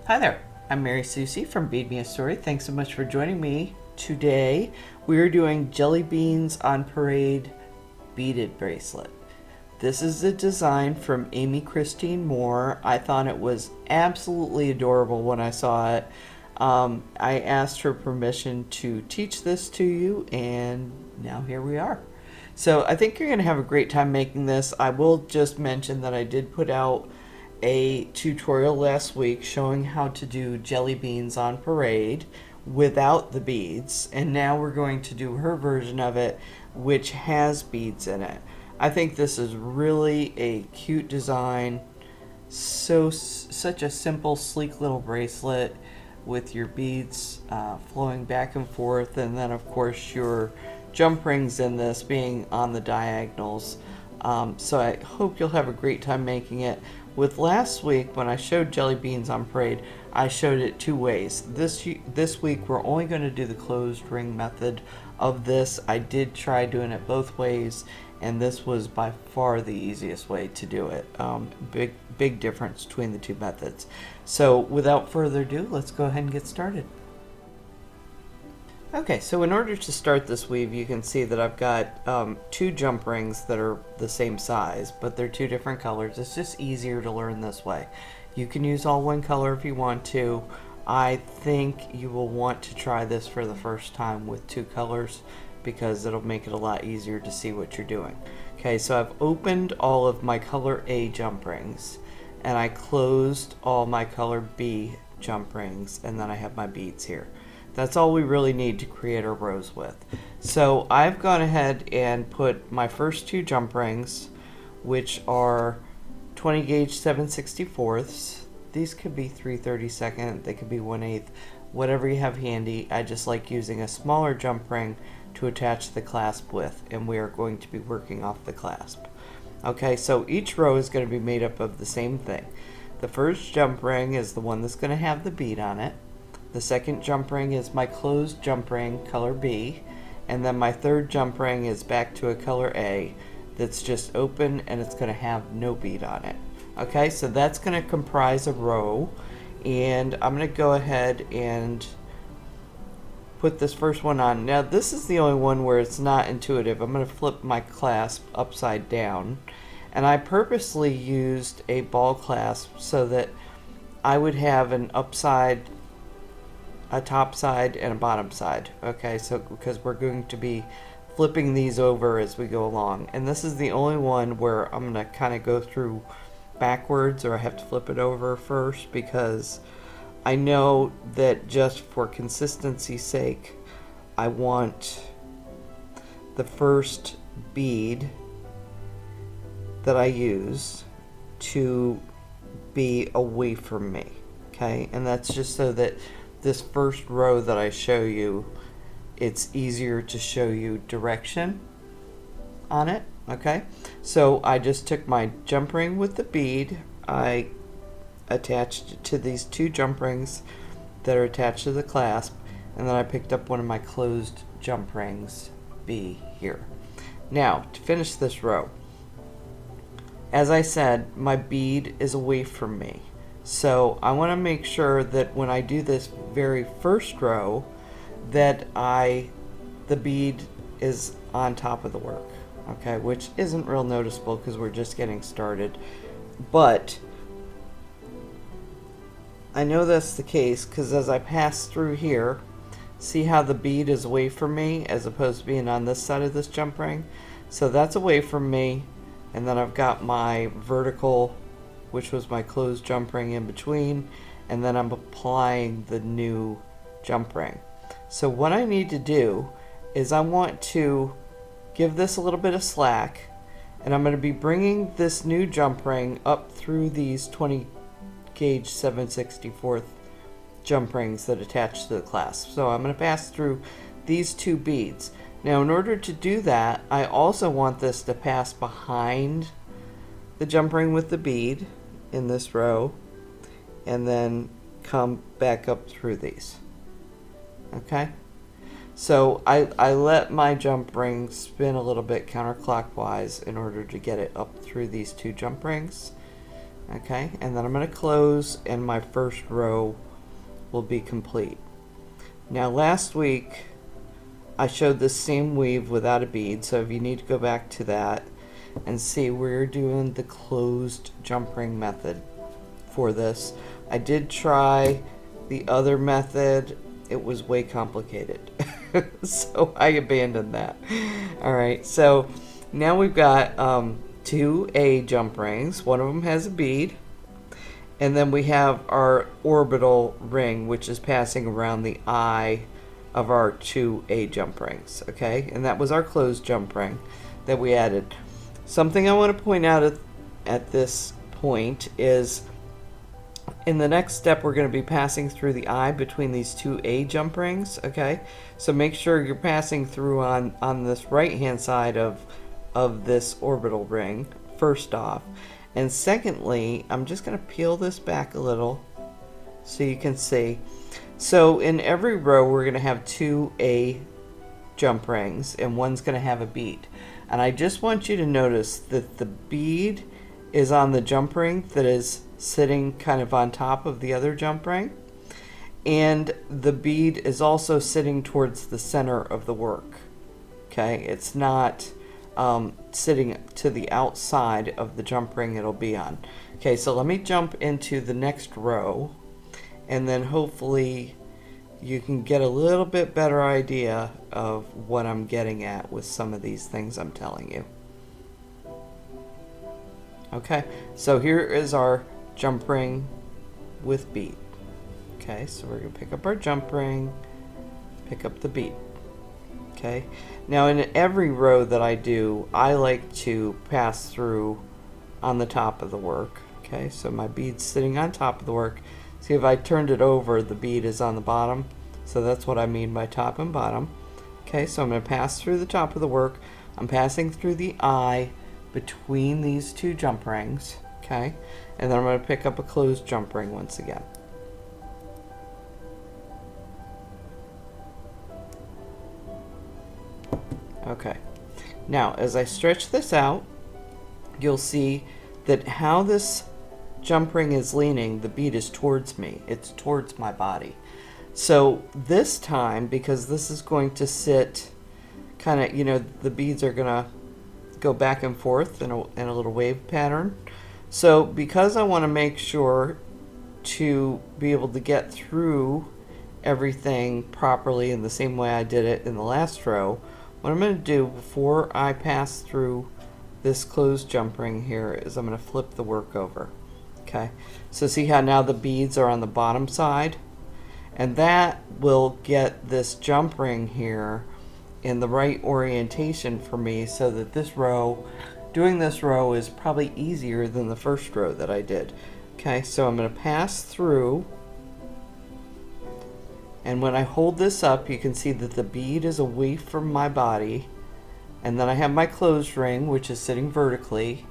Hi there, I'm Mary Susie from Bead Me a Story. Thanks so much for joining me today. We're doing Jellybeans on Parade beaded bracelet. This is a design from Aimee Christine Moore. I thought it was absolutely adorable when I saw it. I asked her permission to teach this to you, and now here we are. So I think you're going to have a great time making this. I will just mention that I did put out a tutorial last week showing how to do jelly beans on parade without the beads, and now we're going to do her version of it, which has beads in it. I think this is really a cute design. Such a simple, sleek little bracelet with your beads flowing back and forth, and then of course your jump rings in this being on the diagonals. So I hope you'll have a great time making it. With last week, when I showed jelly beans on parade, I showed it two ways. This week, we're only going to do the closed ring method of this. I did try doing it both ways, and this was by far the easiest way to do it. Big difference between the two methods. So without further ado, let's go ahead and get started. Okay, so in order to start this weave, you can see that I've got two jump rings that are the same size, but they're two different colors. It's just easier to learn this way. You can use all one color if you want to. I think you will want to try this for the first time with two colors because it'll make it a lot easier to see what you're doing. Okay, so I've opened all of my color A jump rings, and I closed all my color B jump rings, and then I have my beads here. That's all we really need to create our rows with. So I've gone ahead and put my first two jump rings, which are 20 gauge 7/64. These could be 3/32, they could be 1/8, whatever you have handy. I just like using a smaller jump ring to attach the clasp with, and we are going to be working off the clasp. Okay, so each row is going to be made up of the same thing. The first jump ring is the one that's going to have the bead on it. The second jump ring is my closed jump ring, color B, and then my third jump ring is back to a color A that's just open, and it's going to have no bead on it. Okay, so that's going to comprise a row, and I'm going to go ahead and put this first one on. Now this is the only one where it's not intuitive. I'm going to flip my clasp upside down, and I purposely used a ball clasp so that I would have an upside, a top side, and a bottom side. Okay, so because we're going to be flipping these over as we go along, and this is the only one where I'm going to kind of go through backwards, or I have to flip it over first, because I know that just for consistency's sake I want the first bead that I use to be away from me. Okay, and that's just so that this first row that I show you, it's easier to show you direction on it. Okay, so I just took my jump ring with the bead, I attached it to these two jump rings that are attached to the clasp, and then I picked up one of my closed jump rings, B, here. Now to finish this row, as I said, my bead is away from me. So I want to make sure that when I do this very first row that the bead is on top of the work, okay, which isn't real noticeable because we're just getting started. But I know that's the case because as I pass through here, see how the bead is away from me as opposed to being on this side of this jump ring? So that's away from me, and then I've got my vertical, which was my closed jump ring, in between, and then I'm applying the new jump ring. So what I need to do is I want to give this a little bit of slack, and I'm going to be bringing this new jump ring up through these 20 gauge 7/64 jump rings that attach to the clasp. So I'm going to pass through these two beads. Now in order to do that, I also want this to pass behind the jump ring with the bead in this row, and then come back up through these. Okay, so I let my jump ring spin a little bit counterclockwise in order to get it up through these two jump rings. Okay, and then I'm going to close and my first row will be complete. Now last week I showed this same weave without a bead, so if you need to go back to that and see, we're doing the closed jump ring method for this. I did try the other method. It was way complicated. So I abandoned that. Alright, so now we've got 2 A jump rings. One of them has a bead. And then we have our orbital ring, which is passing around the eye of our 2 A jump rings. Okay, and that was our closed jump ring that we added. Something I want to point out at this point is in the next step we're going to be passing through the eye between these 2 A jump rings. Okay, so make sure you're passing through on this right hand side of this orbital ring first off. And secondly, I'm just going to peel this back a little so you can see. So in every row we're going to have 2 A jump rings and one's going to have a bead. And I just want you to notice that the bead is on the jump ring that is sitting kind of on top of the other jump ring. And the bead is also sitting towards the center of the work. Okay, it's not sitting to the outside of the jump ring it'll be on. Okay, so let me jump into the next row and then hopefully you can get a little bit better idea of what I'm getting at with some of these things I'm telling you. Okay, so here is our jump ring with bead. Okay, so we're going to pick up our jump ring, pick up the bead. Okay, now in every row that I do, I like to pass through on the top of the work. Okay, so my bead's sitting on top of the work. See, if I turned it over, the bead is on the bottom. So that's what I mean by top and bottom. Okay, so I'm going to pass through the top of the work. I'm passing through the eye between these 2 jump rings. Okay, and then I'm going to pick up a closed jump ring once again. Okay, now as I stretch this out, you'll see that how this jump ring is leaning, the bead is towards me. It's towards my body. So this time, because this is going to sit kind of, you know, the beads are going to go back and forth in a little wave pattern. So because I want to make sure to be able to get through everything properly in the same way I did it in the last row, what I'm going to do before I pass through this closed jump ring here is I'm going to flip the work over. Okay, so see how now the beads are on the bottom side? And that will get this jump ring here in the right orientation for me so that this row, doing this row is probably easier than the first row that I did. Okay, so I'm going to pass through. And when I hold this up, you can see that the bead is away from my body. And then I have my closed ring, which is sitting vertically.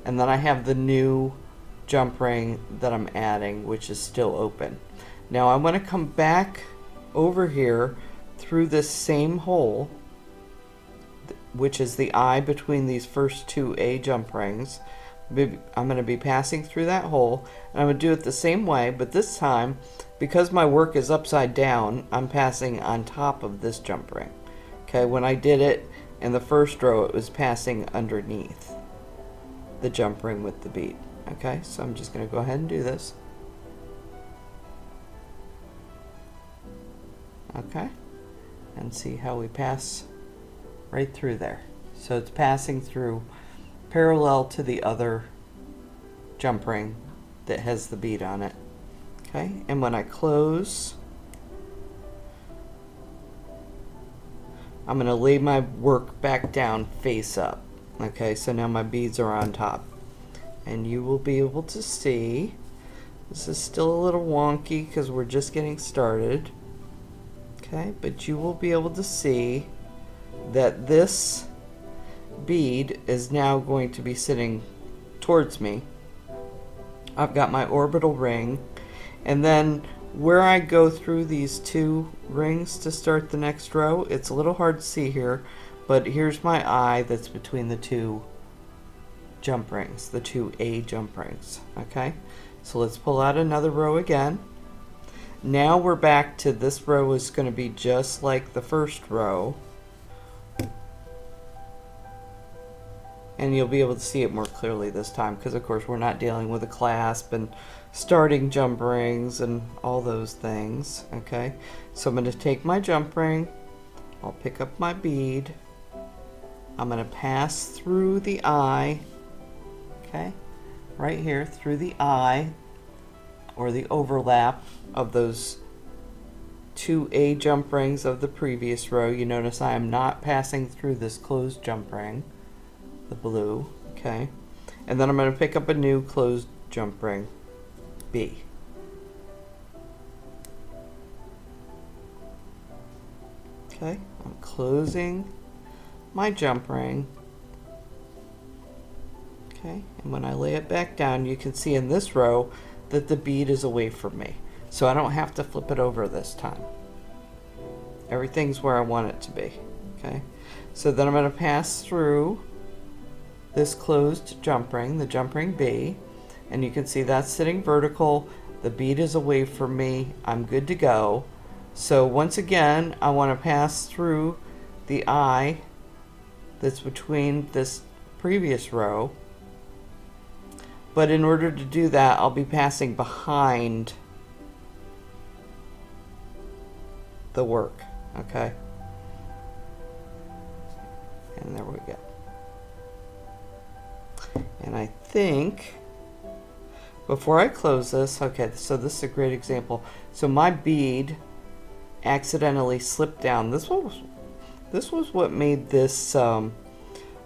And then I have the new jump ring that I'm adding, which is still open. Now I want to come back over here through this same hole, which is the eye between these first 2 A jump rings. I'm going to be passing through that hole, and I'm going to do it the same way, but this time, because my work is upside down, I'm passing on top of this jump ring. Okay, when I did it in the first row, it was passing underneath the jump ring with the bead. Okay, so I'm just going to go ahead and do this. Okay, and see how we pass right through there. So it's passing through parallel to the other jump ring that has the bead on it. Okay, and when I close, I'm going to lay my work back down face up. Okay, so now my beads are on top. And you will be able to see, this is still a little wonky because we're just getting started. Okay, but you will be able to see that this bead is now going to be sitting towards me. I've got my orbital ring, and then where I go through these 2 rings to start the next row, it's a little hard to see here, but here's my eye that's between the 2 jump rings, the 2A jump rings. Okay, so let's pull out another row again. Now we're back to this row is going to be just like the first row, and you'll be able to see it more clearly this time because of course we're not dealing with a clasp and starting jump rings and all those things. Okay, so I'm going to take my jump ring, I'll pick up my bead, I'm going to pass through the eye, okay, right here through the eye or the overlap of those 2A jump rings of the previous row. You notice I am not passing through this closed jump ring, the blue, okay, and then I'm going to pick up a new closed jump ring, B. Okay, I'm closing my jump ring. Okay, and when I lay it back down, you can see in this row that the bead is away from me. So I don't have to flip it over this time. Everything's where I want it to be. Okay, so then I'm going to pass through this closed jump ring, the jump ring B, and you can see that's sitting vertical. The bead is away from me. I'm good to go. So once again, I want to pass through the eye that's between this previous row. But in order to do that, I'll be passing behind the work, okay? And there we go. And I think, before I close this, okay, so this is a great example. So my bead accidentally slipped down. This was what made this a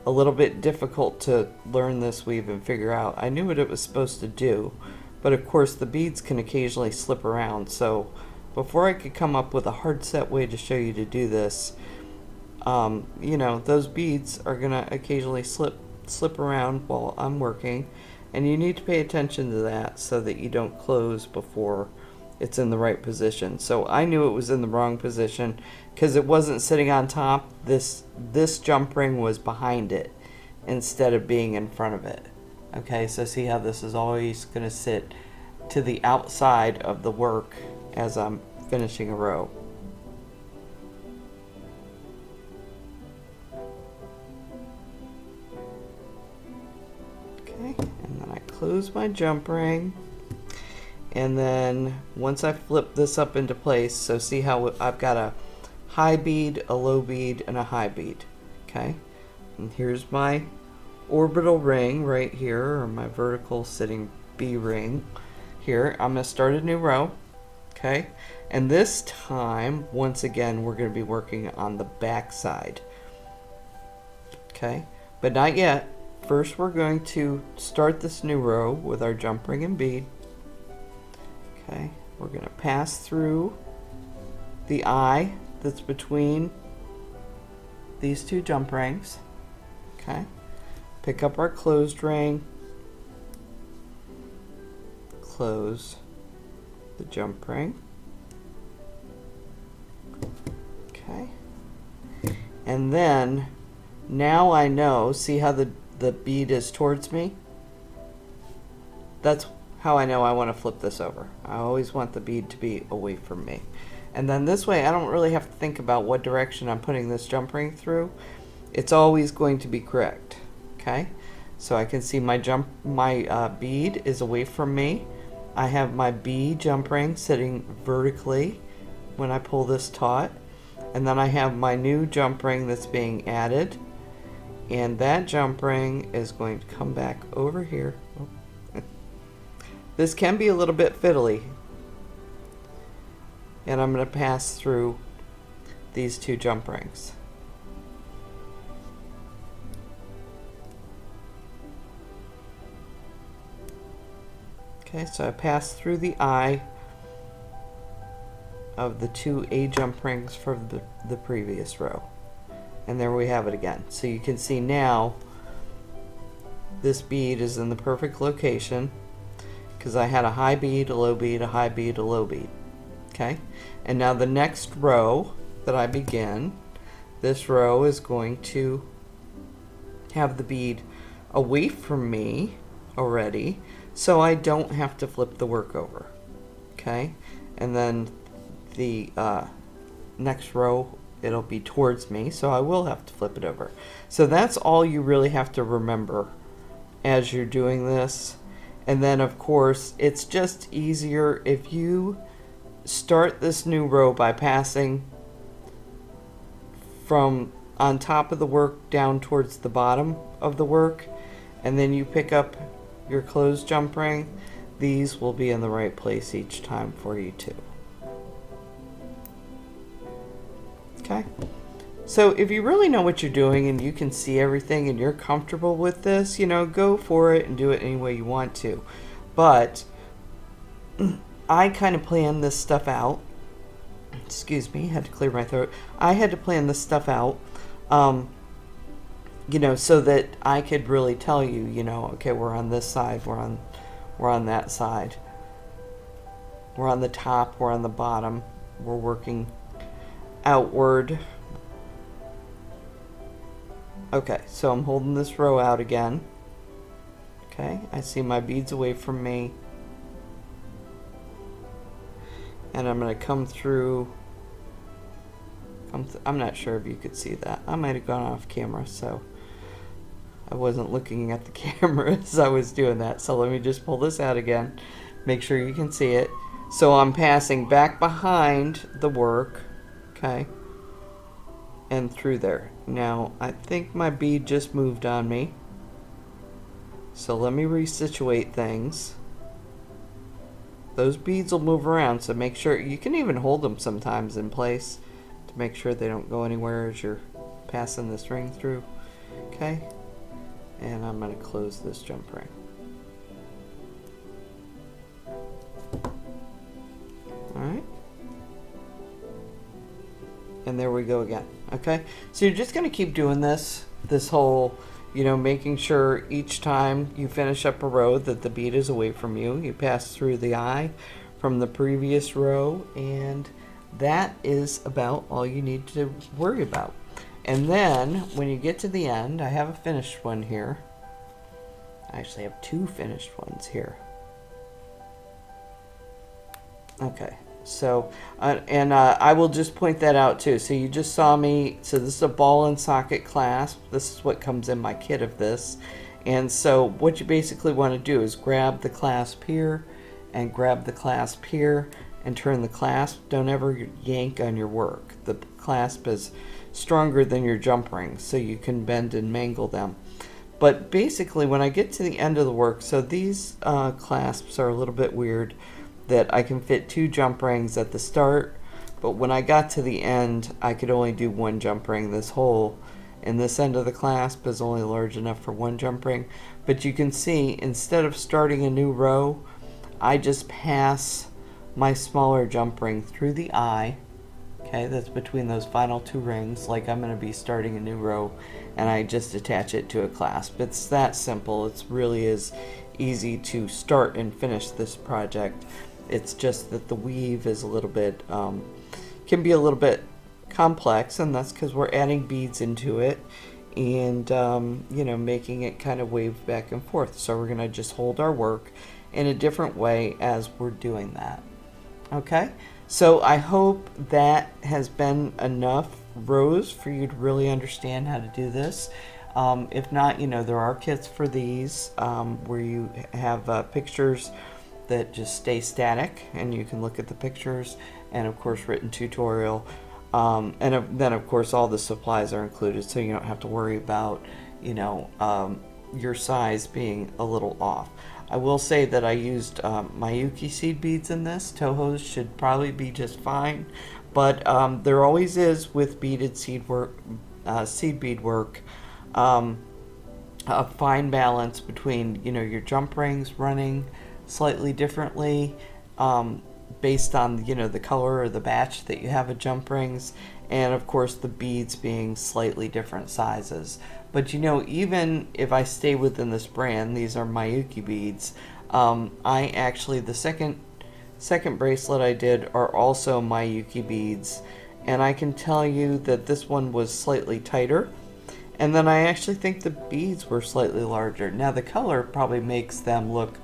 little bit difficult to learn this weave and figure out. I knew what it was supposed to do, but of course the beads can occasionally slip around. So before I could come up with a hard set way to show you to do this, you know, those beads are gonna occasionally slip around while I'm working, and you need to pay attention to that so that you don't close before it's in the right position. So I knew it was in the wrong position because it wasn't sitting on top. This jump ring was behind it instead of being in front of it. Okay, so see how this is always going to sit to the outside of the work as I'm finishing a row. Okay, and then I close my jump ring. And then once I flip this up into place, so see how I've got a high bead, a low bead, and a high bead. Okay, and here's my orbital ring right here, or my vertical sitting B ring here. I'm going to start a new row. Okay, and this time, once again, we're going to be working on the back side. Okay, but not yet. First, we're going to start this new row with our jump ring and bead. Okay, we're going to pass through the eye that's between these two jump rings. Okay, pick up our closed ring, close the jump ring. Okay, and then now I know, see how the bead is towards me? That's how I know I want to flip this over. I always want the bead to be away from me. And then this way I don't really have to think about what direction I'm putting this jump ring through. It's always going to be correct. Okay, so I can see my bead is away from me. I have my B jump ring sitting vertically when I pull this taut, and then I have my new jump ring that's being added, and that jump ring is going to come back over here. This can be a little bit fiddly, and I'm going to pass through these two jump rings. Okay, so I pass through the eye of the two A jump rings from the previous row. And there we have it again. So you can see now this bead is in the perfect location because I had a high bead, a low bead, a high bead, a low bead. Okay, and now the next row that I begin, this row is going to have the bead away from me already, so I don't have to flip the work over. Okay, and then the next row, it'll be towards me, so I will have to flip it over. So that's all you really have to remember as you're doing this. And then of course it's just easier if you start this new row by passing from on top of the work down towards the bottom of the work, and then you pick up your closed jump ring. These will be in the right place each time for you too. Okay, so if you really know what you're doing and you can see everything and you're comfortable with this, you know, go for it and do it any way you want to. But I kind of planned this stuff out. Excuse me, had to clear my throat. I had to plan this stuff out, you know, so that I could really tell you, you know, okay, we're on this side, we're on that side, we're on the top, we're on the bottom, we're working outward. Okay, so I'm holding this row out again. Okay, I see my beads away from me, and I'm going to come through. I'm not sure if you could see that. I might have gone off camera, so I wasn't looking at the camera as I was doing that. So let me just pull this out again, make sure you can see it. So I'm passing back behind the work, okay, and through there. Now I think my bead just moved on me, so let me resituate things. Those beads will move around, so make sure you can even hold them sometimes in place to make sure they don't go anywhere as you're passing this ring through. Okay, and I'm going to close this jump ring. Alright, and there we go again. Okay, so you're just going to keep doing this whole, you know, making sure each time you finish up a row that the bead is away from you. You pass through the eye from the previous row, and that is about all you need to worry about. And then when you get to the end, I have a finished one here. I actually have two finished ones here. Okay, so I will just point that out too. So you just saw me, so this is a ball and socket clasp. This is what comes in my kit of this. And so what you basically want to do is grab the clasp here and grab the clasp here and turn the clasp. Don't ever yank on your work. The clasp is stronger than your jump rings, so you can bend and mangle them. But basically when I get to the end of the work, so these clasps are a little bit weird, that I can fit two jump rings at the start, but when I got to the end I could only do one jump ring. This hole in this end of the clasp is only large enough for one jump ring. But you can see, instead of starting a new row, I just pass my smaller jump ring through the eye. Okay, that's between those final two rings, like I'm going to be starting a new row, and I just attach it to a clasp. It's that simple. It really is easy to start and finish this project. It's just that the weave is a little bit, can be a little bit complex, and that's because we're adding beads into it and, you know, making it kind of wave back and forth. So we're going to just hold our work in a different way as we're doing that. Okay, so I hope that has been enough rows for you to really understand how to do this. If not, you know, there are kits for these where you have pictures that just stay static, and you can look at the pictures, and of course written tutorial, and then of course all the supplies are included, so you don't have to worry about, you know, your size being a little off. I will say that I used Miyuki seed beads in this. Toho's should probably be just fine, but there always is with beaded seed work, seed bead work, a fine balance between, you know, your jump rings running slightly differently based on, you know, the color or the batch that you have of jump rings, and of course the beads being slightly different sizes. But you know, even if I stay within this brand, these are Miyuki beads, I actually, the second bracelet I did are also Miyuki beads, and I can tell you that this one was slightly tighter, And then I actually think the beads were slightly larger. Now the color probably makes them look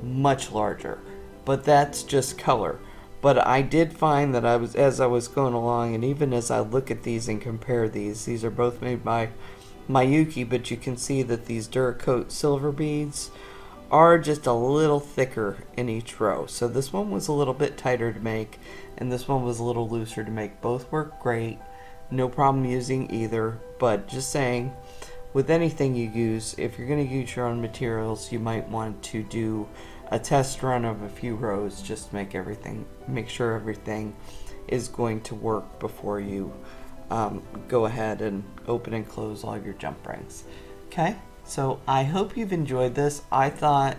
much larger, but that's just color. But I did find that as I was going along, and even as I look at these and compare these are both made by Miyuki, but you can see that these Duracoat silver beads are just a little thicker in each row. So this one was a little bit tighter to make, and this one was a little looser to make. Both work great. No problem using either, but just saying, with anything you use, if you're going to use your own materials, you might want to do a test run of a few rows just to make sure everything is going to work before you go ahead and open and close all your jump rings. Okay, so I hope you've enjoyed this. I thought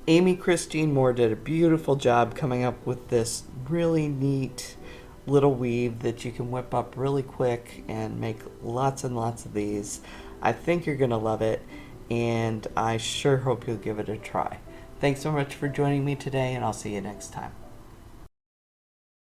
Aimee Christine Moore did a beautiful job coming up with this really neat little weave that you can whip up really quick and make lots and lots of these. I think you're gonna love it, and I sure hope you'll give it a try. Thanks so much for joining me today, and I'll see you next time.